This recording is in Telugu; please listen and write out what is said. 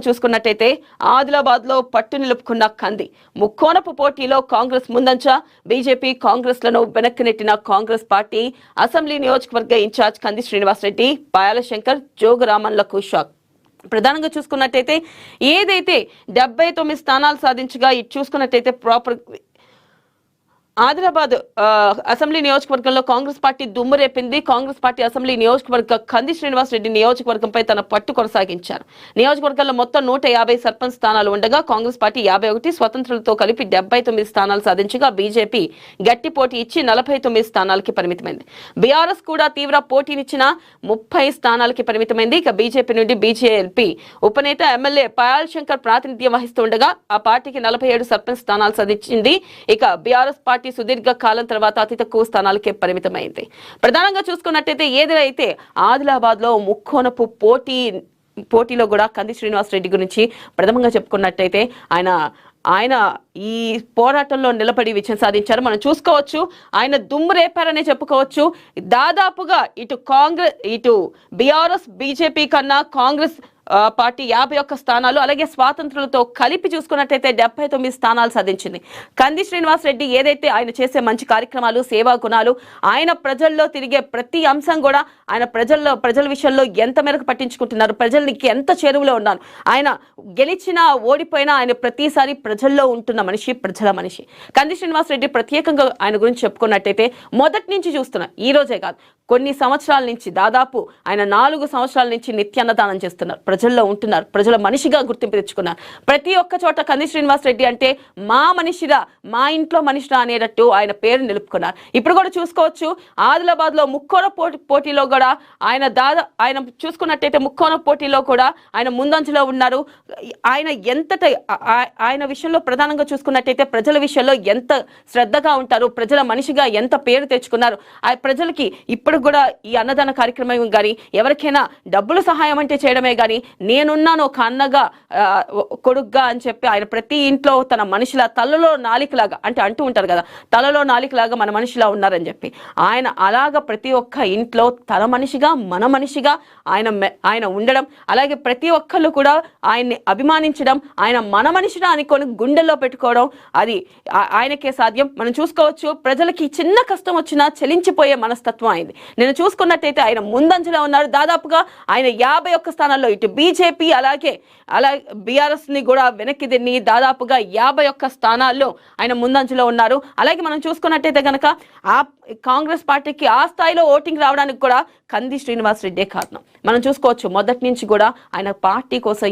చూసుకున్నట్టయితే ఆదిలాబాద్ లో పట్టు నిలుపుకున్న కంది ముక్కోనపు పోటీలో కాంగ్రెస్ ముందంచ బీజేపీ కాంగ్రెస్ లను వెనక్కి నెట్టిన కాంగ్రెస్ పార్టీ అసెంబ్లీ నియోజకవర్గ ఇన్ఛార్జ్ కంది శ్రీనివాస్ రెడ్డి పాయాల శంకర్ జోగురామన్లకు షాక్. ప్రధానంగా చూసుకున్నట్టయితే ఏదైతే 79 స్థానాలు సాధించగా ఇటు చూసుకున్నట్టయితే ప్రాపర్ ఆదిలాబాద్ అసెంబ్లీ నియోజకవర్గంలో కాంగ్రెస్ పార్టీ దుమ్ము రేపింది. కాంగ్రెస్ పార్టీ అసెంబ్లీ నియోజకవర్గ కంది శ్రీనివాస్ రెడ్డి నియోజకవర్గంపై తన పట్టు కొనసాగించారు. నియోజకవర్గంలో మొత్తం 150 సర్పంచ్ స్థానాలు ఉండగా కాంగ్రెస్ పార్టీ 51, స్వతంత్రులతో కలిపి 79 స్థానాలు సాధించగా బీజేపీ గట్టి పోటీ ఇచ్చి 49 స్థానాలకి పరిమితమైంది. బీఆర్ఎస్ కూడా తీవ్ర పోటీనిచ్చిన 30 స్థానాలకి పరిమితమైంది. ఇక బీజేపీ నుండి బీజేపీ ఉపనేత ఎమ్మెల్యే పాయాల్ శంకర్ ప్రాతినిధ్యం వహిస్తుండగా ఆ పార్టీకి 47 సర్పంచ్ స్థానాలు సాధించింది. ఇక బీఆర్ఎస్ పార్టీ సుదీర్ఘ కాలం తర్వాత అతి తక్కువ స్థానాలకే పరిమితమైంది. ప్రధానంగా చూసుకున్నట్టయితే ఏదైతే ఆదిలాబాద్ లో ముక్కోనపు పోటీలో కూడా కంది శ్రీనివాస్ రెడ్డి గురించి ప్రథమంగా చెప్పుకున్నట్టయితే ఆయన ఈ పోరాటంలో నిలబడి విజయం సాధించారు. మనం చూసుకోవచ్చు, ఆయన దుమ్ము రేపారనే చెప్పుకోవచ్చు. దాదాపుగా ఇటు బీఆర్ఎస్ బీజేపీ కన్నా కాంగ్రెస్ పార్టీ 51 స్థానాలు, అలాగే స్వాతంత్రులతో కలిపి చూసుకున్నట్టయితే 79 స్థానాలు సాధించింది. కంది శ్రీనివాస్ రెడ్డి ఏదైతే ఆయన చేసే మంచి కార్యక్రమాలు, సేవా గుణాలు, ఆయన ప్రజల్లో తిరిగే ప్రతి అంశం కూడా ఆయన ప్రజల విషయంలో ఎంత మేరకు పట్టించుకుంటున్నారు, ప్రజలకి ఎంత చేరువలో ఉన్నారు, ఆయన గెలిచినా ఓడిపోయినా ఆయన ప్రతిసారి ప్రజల్లో ఉంటున్న మనిషి, ప్రజల మనిషి. కంది శ్రీనివాస్ రెడ్డి ప్రత్యేకంగా ఆయన గురించి చెప్పుకున్నట్టయితే మొదటి నుంచి చూస్తున్నా, ఈ రోజే కాదు కొన్ని సంవత్సరాల నుంచి, దాదాపు ఆయన 4 సంవత్సరాల నుంచి నిత్యాన్నదానం చేస్తున్నారు, ప్రజల్లో ఉంటున్నారు, ప్రజల మనిషిగా గుర్తింపు తెచ్చుకున్నారు. ప్రతి ఒక్క చోట కంది శ్రీనివాస్ రెడ్డి అంటే మా మనిషిరా, మా ఇంట్లో మనిషిరా అనేటట్టు ఆయన పేరు నిలుపుకున్నారు. ఇప్పుడు కూడా చూసుకోవచ్చు, ఆదిలాబాద్ లో ముక్కోన పోటీలో కూడా ఆయన చూసుకున్నట్టయితే ముక్కోన పోటీలో కూడా ఆయన ముందంజలో ఉన్నారు. ఆయన విషయంలో ప్రధానంగా చూసుకున్నట్టయితే ప్రజల విషయంలో ఎంత శ్రద్ధగా ఉంటారు, ప్రజల మనిషిగా ఎంత పేరు తెచ్చుకున్నారు. ఆ ప్రజలకి ఇప్పుడు కూడా ఈ అన్నదాన కార్యక్రమం కానీ, ఎవరికైనా డబ్బులు సహాయం అంటే చేయడమే కానీ, నేనున్నాను ఒక అన్నగా, కొడుగ్గా అని చెప్పి ఆయన ప్రతి ఇంట్లో తన మనిషిలా, తలలో నాలికలాగా అంటే అంటూ ఉంటారు కదా, తలలో నాలికలాగా మన మనిషిలా ఉన్నారని చెప్పి ఆయన అలాగా ప్రతి ఒక్క ఇంట్లో తన మనిషిగా, మన మనిషిగా ఆయన ఉండడం, అలాగే ప్రతి ఒక్కళ్ళు కూడా ఆయన్ని అభిమానించడం, ఆయన మన మనిషిగా అనుకొని గుండెల్లో పెట్టుకోవడం, అది ఆయనకే సాధ్యం. మనం చూసుకోవచ్చు, ప్రజలకి చిన్న కష్టం వచ్చినా చెలించిపోయే మనస్తత్వం అయింది. నేను చూసుకున్నట్టయితే ఆయన ముందంజలో ఉన్నారు. దాదాపుగా ఆయన 51 స్థానాల్లో ఇటు బీజేపీ అలాగే బీఆర్ఎస్ ని కూడా వెనక్కి తిని దాదాపుగా 51 స్థానాల్లో ఆయన ముందంజలో ఉన్నారు. అలాగే మనం చూసుకున్నట్టయితే కనుక ఆ కాంగ్రెస్ పార్టీకి ఆ స్థాయిలో ఓటింగ్ రావడానికి కూడా కంది శ్రీనివాస్ రెడ్డే కారణం. మనం చూసుకోవచ్చు, మొదటి నుంచి కూడా ఆయన పార్టీ కోసం